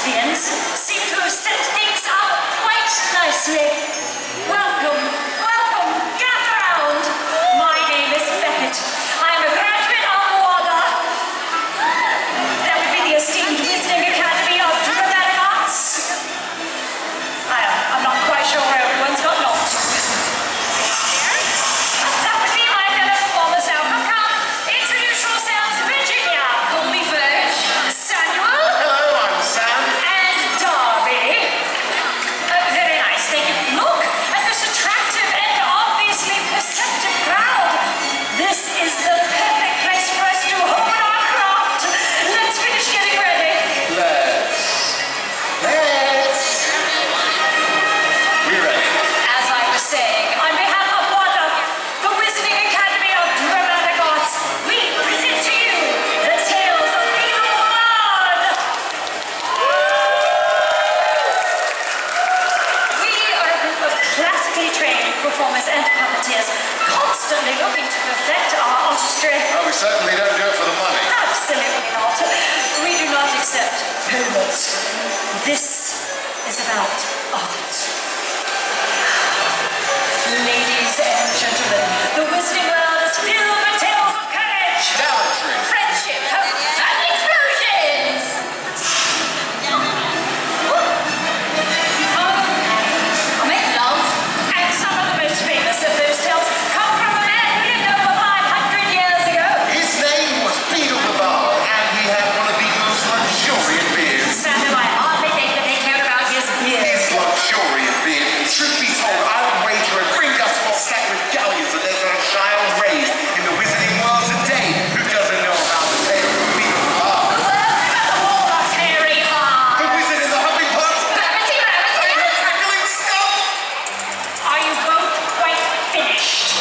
thespians seem to have set things up quite nicely. Welcome, welcome, gather round. My name is Beckett. I am a graduate of WADA. That would be the esteemed Wizarding Academy of Dramatic Arts. I'm not quite sure where everyone's got lost. That would be my fellow performers now. Come, introduce yourselves. Virginia. Call me Virg. Samuel. Hello, I'm Sam. And Darby. Very nice, thank you. Look at this attractive and obviously perceptive crowd. This is the perfect place for us to hone our craft. Let's finish getting ready. Let's. We're ready. As I was saying, on behalf of WADA, the Wizarding Academy of Dramatic Arts, we present to you the tales of Beedle. We are a group of classically trained performers and puppeteers, constantly looking to perfect our artistry. Well, we certainly don't do it for the money. Absolutely not. We do not accept payments. This is about art. Ladies and gentlemen, the Wizarding world is filled with tales of courage, Gallantry. friendship, hope, and explosions! Make love. And some of the most famous of those tales come from a man who lived over 500 years ago. His name was Beedle, and he had one of the most luxuriant beards. Sam and I hardly think that they cared about his beard. His luxuriant beard. Truth be told, I would wager a ring us while stacked with galleons that there's not a child raised in the wizarding world today who doesn't know about the tale of Beedle. The walnuts, Harry, The wizard in the humming pot. Rabbity, rabbity. And the crackling stump. Are you both quite finished?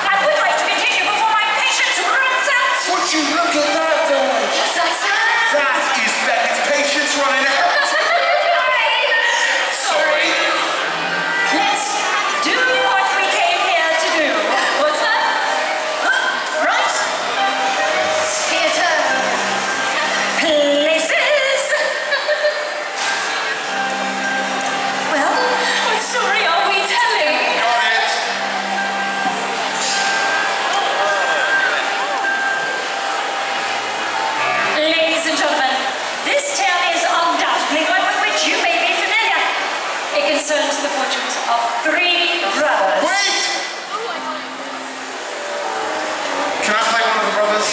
I would like to continue before my patience runs out. Would you look at that, though? What's that, sir? That is Beckett's patience running out. Sorry. Let's do what we came here to do. What's that? Right? Theater. Places. Well, what story are we telling? Got it. Ladies and gentlemen, this tale is undoubtedly one with which you may be familiar. It concerns the fortunes of three brothers. Wait! Can I play one of the brothers?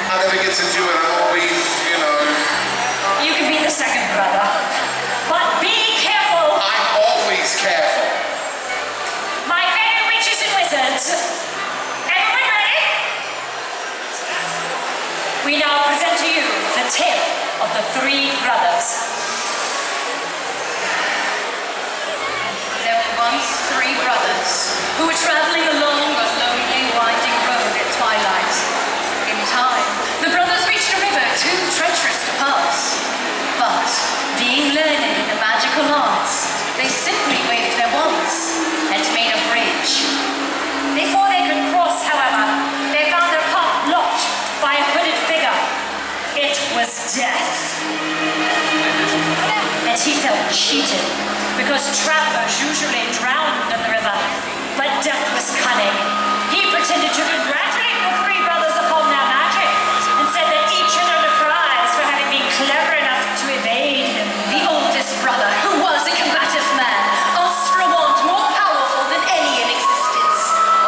I never get to do it. I'm always, You can be the second brother, but be careful. I'm always careful. My fellow witches and wizards, everyone ready? We now present to you the tale of the three brothers. There were once three brothers who were traveling along a lonely, winding road at twilight. In time, the brothers reached a river too treacherous to pass. But, being learned in the magical arts, they simply waved their wands and made a bridge. Before they could cross, however, they found their path blocked by a hooded figure. It was Death. And he felt cheated, because travelers usually drowned in the river. But Death was cunning. He pretended to congratulate the three brothers upon their magic, and said that each had earned a prize for having been clever enough to evade him. The oldest brother, who was a combative man, asked for a wand more powerful than any in existence.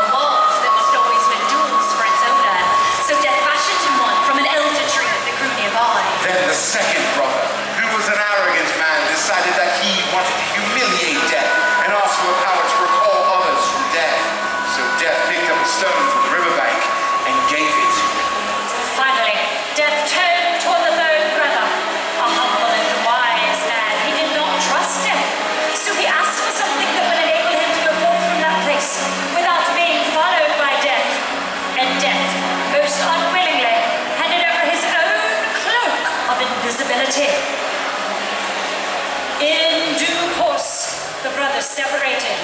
A wand that must always win duels for its owner. So Death fashioned him one from an elder tree that grew nearby. Then the second brother, who was an arrogant man, decided that he wanted to humiliate Death and asked for the power to recall others from death. So Death picked up a stone from the riverbank and gave it to him. Finally, Death turned toward the third brother, a humble and wise man. He did not trust him, so he asked for something that would enable him to go forth from that place without being followed by Death. And Death, most unwillingly, handed over his own cloak of invisibility. In due course, the brothers separated,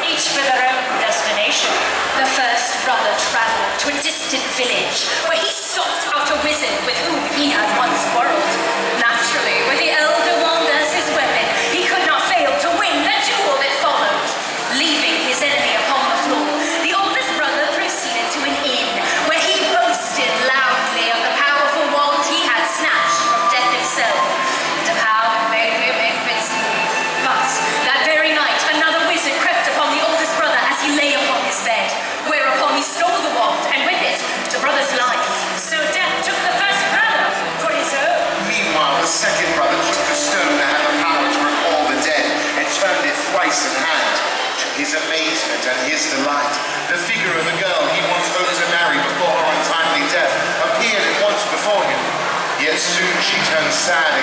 each for their own destination. The first brother traveled to a distant village where he sought out a wizard with whom he had once quarreled. Naturally, with sad